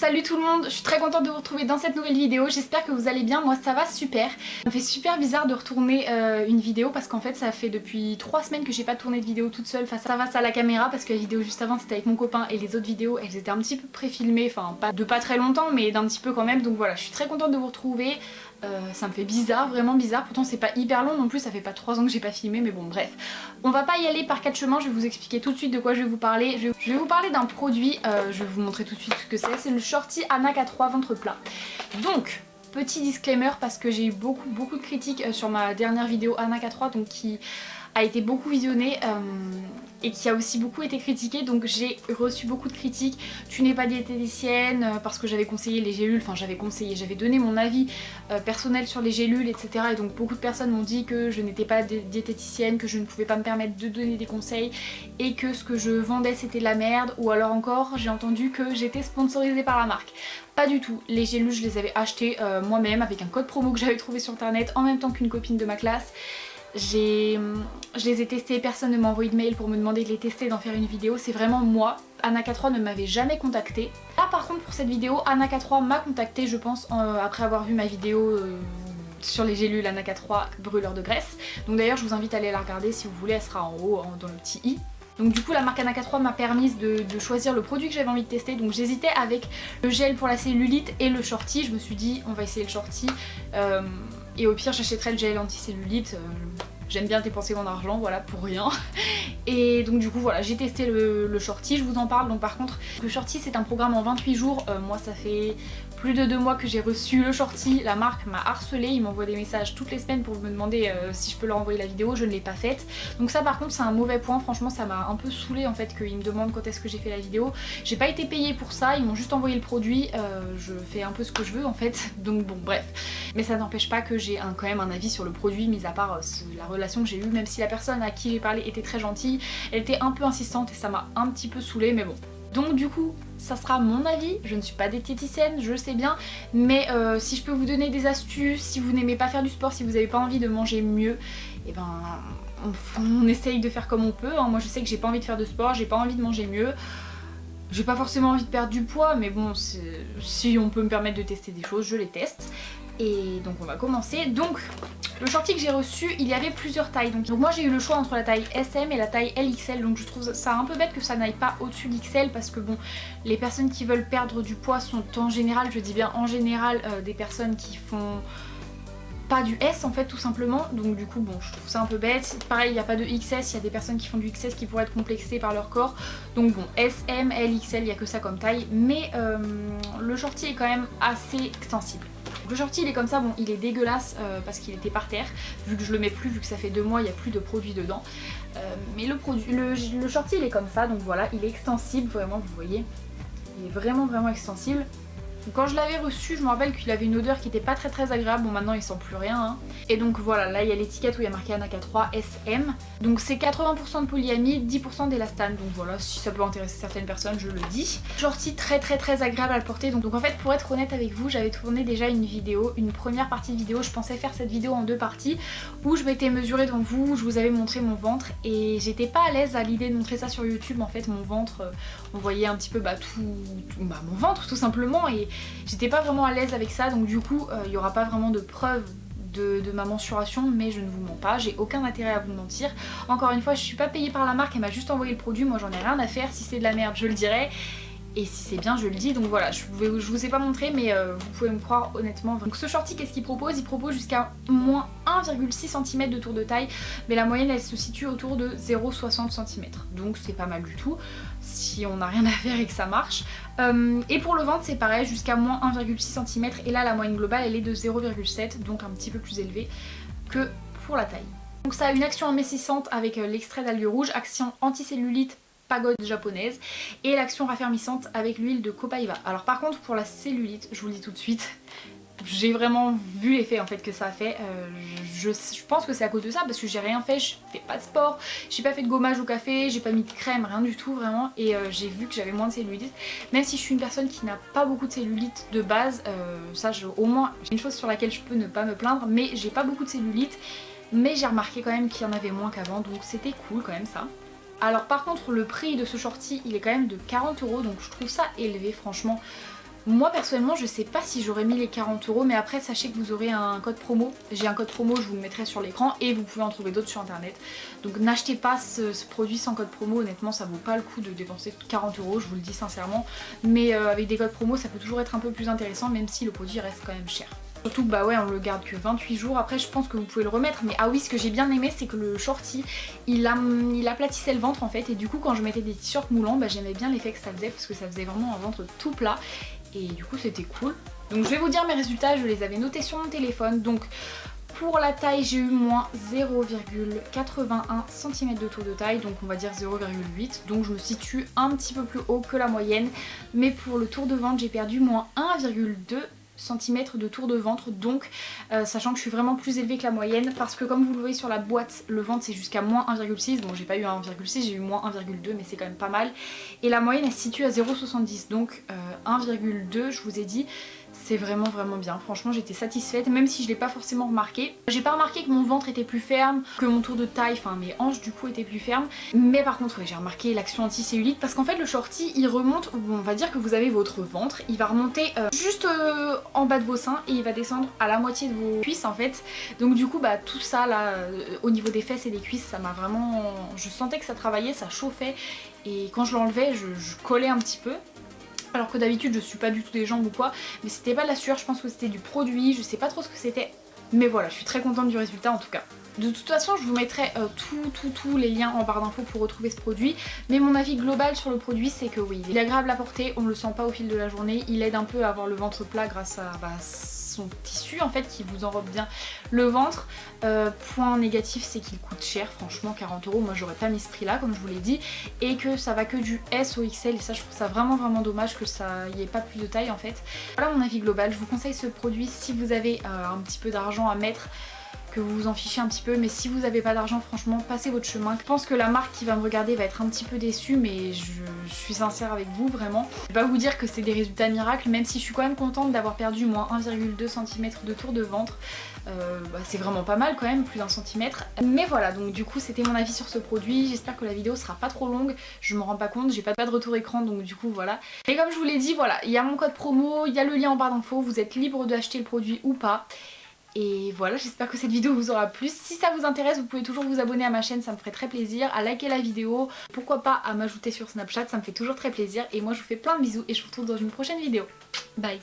Salut tout le monde, je suis très contente de vous retrouver dans cette nouvelle vidéo, j'espère que vous allez bien, moi ça va super. Ça me fait super bizarre de retourner une vidéo parce qu'en fait ça fait depuis 3 semaines que j'ai pas tourné de vidéo toute seule face à la caméra parce que la vidéo juste avant c'était avec mon copain et les autres vidéos elles étaient un petit peu pré-filmées, enfin pas très longtemps mais d'un petit peu quand même, donc voilà je suis très contente de vous retrouver. Ça me fait bizarre, vraiment bizarre, pourtant c'est pas hyper long non plus, ça fait pas 3 ans que j'ai pas filmé mais bon bref. On va pas y aller par 4 chemins, je vais vous expliquer tout de suite de quoi je vais vous parler. Je vais vous parler d'un produit, je vais vous montrer tout de suite ce que c'est le Shorty Anna K3 ventre plat. Donc, petit disclaimer parce que j'ai eu beaucoup de critiques sur ma dernière vidéo Anna K3 donc qui a été beaucoup visionnée et qui a aussi beaucoup été critiquée, donc j'ai reçu beaucoup de critiques. Tu n'es pas diététicienne parce que j'avais conseillé les gélules, enfin j'avais donné mon avis personnel sur les gélules etc. Et donc beaucoup de personnes m'ont dit que je n'étais pas diététicienne, que je ne pouvais pas me permettre de donner des conseils et que ce que je vendais c'était de la merde, ou alors encore j'ai entendu que j'étais sponsorisée par la marque. Pas du tout, les gélules je les avais achetées moi-même avec un code promo que j'avais trouvé sur internet en même temps qu'une copine de ma classe. Je les ai testés, personne ne m'a envoyé de mail pour me demander de les tester, d'en faire une vidéo, c'est vraiment moi. Anna K3 ne m'avait jamais contactée. Là par contre pour cette vidéo, Anna K3 m'a contactée je pense après avoir vu ma vidéo sur les gélules Anna K3 brûleur de graisse. Donc d'ailleurs je vous invite à aller la regarder si vous voulez, elle sera en haut dans le petit i. Donc du coup la marque Anna K3 m'a permis de choisir le produit que j'avais envie de tester, donc j'hésitais avec le gel pour la cellulite et le Shorty. Je me suis dit on va essayer le Shorty et au pire j'achèterai le gel anti-cellulite. J'aime bien dépenser mon argent, voilà, pour rien. Et donc du coup voilà, j'ai testé le Shorty, je vous en parle. Donc par contre, le Shorty c'est un programme en 28 jours. Moi ça fait plus de 2 mois que j'ai reçu le Shorty. La marque m'a harcelée, ils m'envoient des messages toutes les semaines pour me demander si je peux leur envoyer la vidéo, je ne l'ai pas faite. Donc ça par contre c'est un mauvais point, franchement ça m'a un peu saoulée en fait qu'ils me demandent quand est-ce que j'ai fait la vidéo. J'ai pas été payée pour ça, ils m'ont juste envoyé le produit, je fais un peu ce que je veux en fait. Donc bon bref. Mais ça n'empêche pas que j'ai quand même un avis sur le produit, mis à part la relation que j'ai eue, même si la personne à qui j'ai parlé était très gentille, elle était un peu insistante et ça m'a un petit peu saoulée, mais bon. Donc du coup ça sera mon avis, je ne suis pas diététicienne, je sais bien, mais si je peux vous donner des astuces, si vous n'aimez pas faire du sport, si vous n'avez pas envie de manger mieux, et ben on essaye de faire comme on peut, hein. Moi je sais que j'ai pas envie de faire de sport, j'ai pas envie de manger mieux, j'ai pas forcément envie de perdre du poids, mais bon si on peut me permettre de tester des choses, je les teste. Et donc on va commencer. Donc le Shorty que j'ai reçu, il y avait plusieurs tailles. Donc moi j'ai eu le choix entre la taille SM et la taille LXL. Donc je trouve ça un peu bête que ça n'aille pas au-dessus d'XL parce que bon, les personnes qui veulent perdre du poids sont en général, je dis bien en général, des personnes qui font pas du S en fait tout simplement, donc du coup bon je trouve ça un peu bête. Pareil il n'y a pas de XS, il y a des personnes qui font du XS qui pourraient être complexées par leur corps, donc bon S, M, L, XL, il n'y a que ça comme taille, mais le Shorty est quand même assez extensible. Donc, le Shorty il est comme ça, bon il est dégueulasse parce qu'il était par terre, vu que je le mets plus, vu que ça fait 2 mois, il n'y a plus de produit dedans, mais le Shorty il est comme ça, donc voilà, il est extensible, vraiment vous voyez, il est vraiment extensible. Quand je l'avais reçu, je me rappelle qu'il avait une odeur qui était pas très agréable, bon maintenant il sent plus rien hein. Et donc voilà, là il y a l'étiquette où il y a marqué Anna K3 SM. Donc c'est 80% de polyamide, 10% d'élastane, donc voilà, si ça peut intéresser certaines personnes, je le dis. Shorty très agréable à le porter, donc en fait pour être honnête avec vous, j'avais tourné déjà une vidéo, une première partie de vidéo, je pensais faire cette vidéo en 2 parties, où je m'étais mesurée devant vous, où je vous avais montré mon ventre, et j'étais pas à l'aise à l'idée de montrer ça sur YouTube, en fait mon ventre, on voyait un petit peu mon ventre tout simplement, et j'étais pas vraiment à l'aise avec ça, donc du coup il n'y aura pas vraiment de preuve de ma mensuration, mais je ne vous mens pas, j'ai aucun intérêt à vous mentir. Encore une fois, je suis pas payée par la marque, elle m'a juste envoyé le produit, moi j'en ai rien à faire, si c'est de la merde je le dirai. Et si c'est bien, je le dis, donc voilà, je vous ai pas montré, mais vous pouvez me croire honnêtement. Donc ce Shorty, qu'est-ce qu'il propose? Il propose jusqu'à moins 1,6 cm de tour de taille, mais la moyenne elle se situe autour de 0,60 cm. Donc c'est pas mal du tout, si on n'a rien à faire et que ça marche. Et pour le ventre c'est pareil, jusqu'à moins 1,6 cm, et là la moyenne globale elle est de 0,7, donc un petit peu plus élevée que pour la taille. Donc ça a une action amincissante avec l'extrait d'algues rouges, action anticellulite pagode japonaise, et l'action raffermissante avec l'huile de copaiba. Alors par contre pour la cellulite, je vous le dis tout de suite, j'ai vraiment vu l'effet en fait que ça a fait. Je pense que c'est à cause de ça, parce que j'ai rien fait, je fais pas de sport, j'ai pas fait de gommage au café, j'ai pas mis de crème, rien du tout vraiment, et j'ai vu que j'avais moins de cellulite. Même si je suis une personne qui n'a pas beaucoup de cellulite de base, ça au moins j'ai une chose sur laquelle je peux ne pas me plaindre, mais j'ai pas beaucoup de cellulite, mais j'ai remarqué quand même qu'il y en avait moins qu'avant, donc c'était cool quand même ça. Alors par contre le prix de ce Shorty il est quand même de 40 €, donc je trouve ça élevé franchement. Moi personnellement je sais pas si j'aurais mis les 40 €, mais après sachez que vous aurez un code promo. J'ai un code promo, je vous le mettrai sur l'écran et vous pouvez en trouver d'autres sur internet. Donc n'achetez pas ce produit sans code promo, honnêtement ça vaut pas le coup de dépenser 40 €, je vous le dis sincèrement. Mais avec des codes promo ça peut toujours être un peu plus intéressant, même si le produit reste quand même cher. Surtout que bah ouais, on le garde que 28 jours, après je pense que vous pouvez le remettre. Mais ah oui, ce que j'ai bien aimé c'est que le shorty il aplatissait le ventre en fait, et du coup quand je mettais des t-shirts moulants, bah, j'aimais bien l'effet que ça faisait parce que ça faisait vraiment un ventre tout plat et du coup c'était cool. Donc je vais vous dire mes résultats, je les avais notés sur mon téléphone. Donc pour la taille j'ai eu moins 0,81 cm de tour de taille, donc on va dire 0,8, donc je me situe un petit peu plus haut que la moyenne. Mais pour le tour de ventre j'ai perdu moins 1,2 cm de tour de ventre, donc sachant que je suis vraiment plus élevée que la moyenne, parce que comme vous le voyez sur la boîte, le ventre c'est jusqu'à moins 1,6, bon j'ai pas eu 1,6, j'ai eu moins 1,2, mais c'est quand même pas mal, et la moyenne elle se situe à 0,70, donc 1,2 je vous ai dit, c'est vraiment bien. Franchement j'étais satisfaite, même si je l'ai pas forcément remarqué. J'ai pas remarqué que mon ventre était plus ferme, que mon tour de taille, enfin mes hanches du coup étaient plus fermes, mais par contre ouais, j'ai remarqué l'action anti-cellulite, parce qu'en fait le shorty il remonte, on va dire que vous avez votre ventre, il va remonter juste en bas de vos seins et il va descendre à la moitié de vos cuisses en fait. Donc du coup bah tout ça là au niveau des fesses et des cuisses, ça m'a vraiment, je sentais que ça travaillait, ça chauffait, et quand je l'enlevais je collais un petit peu. Alors que d'habitude je suis pas du tout des jambes ou quoi, mais c'était pas de la sueur, je pense que c'était du produit, je sais pas trop ce que c'était, mais voilà, je suis très contente du résultat en tout cas. De toute façon je vous mettrai tous les liens en barre d'infos pour retrouver ce produit, mais mon avis global sur le produit c'est que oui, il est agréable à porter, on le sent pas au fil de la journée, il aide un peu à avoir le ventre plat grâce à son tissu en fait qui vous enrobe bien le ventre. Point négatif c'est qu'il coûte cher, franchement 40 €, moi j'aurais pas mis ce prix là comme je vous l'ai dit, et que ça va que du S au XL, et ça je trouve ça vraiment dommage que ça y ait pas plus de taille en fait. Voilà mon avis global, je vous conseille ce produit si vous avez un petit peu d'argent à mettre, que vous vous en fichez un petit peu, mais si vous n'avez pas d'argent franchement passez votre chemin. Je pense que la marque qui va me regarder va être un petit peu déçue, mais je suis sincère avec vous vraiment. Je vais pas vous dire que c'est des résultats miracles, même si je suis quand même contente d'avoir perdu moins 1,2 cm de tour de ventre. C'est vraiment pas mal quand même, plus d'un centimètre. Mais voilà, donc du coup c'était mon avis sur ce produit. J'espère que la vidéo sera pas trop longue, je me rends pas compte, j'ai pas de retour écran, donc du coup voilà. Et comme je vous l'ai dit, voilà, il y a mon code promo, il y a le lien en barre d'infos, vous êtes libre d'acheter le produit ou pas. Et voilà, j'espère que cette vidéo vous aura plu. Si ça vous intéresse, vous pouvez toujours vous abonner à ma chaîne, ça me ferait très plaisir, à liker la vidéo, pourquoi pas à m'ajouter sur Snapchat, ça me fait toujours très plaisir. Et moi je vous fais plein de bisous et je vous retrouve dans une prochaine vidéo. Bye.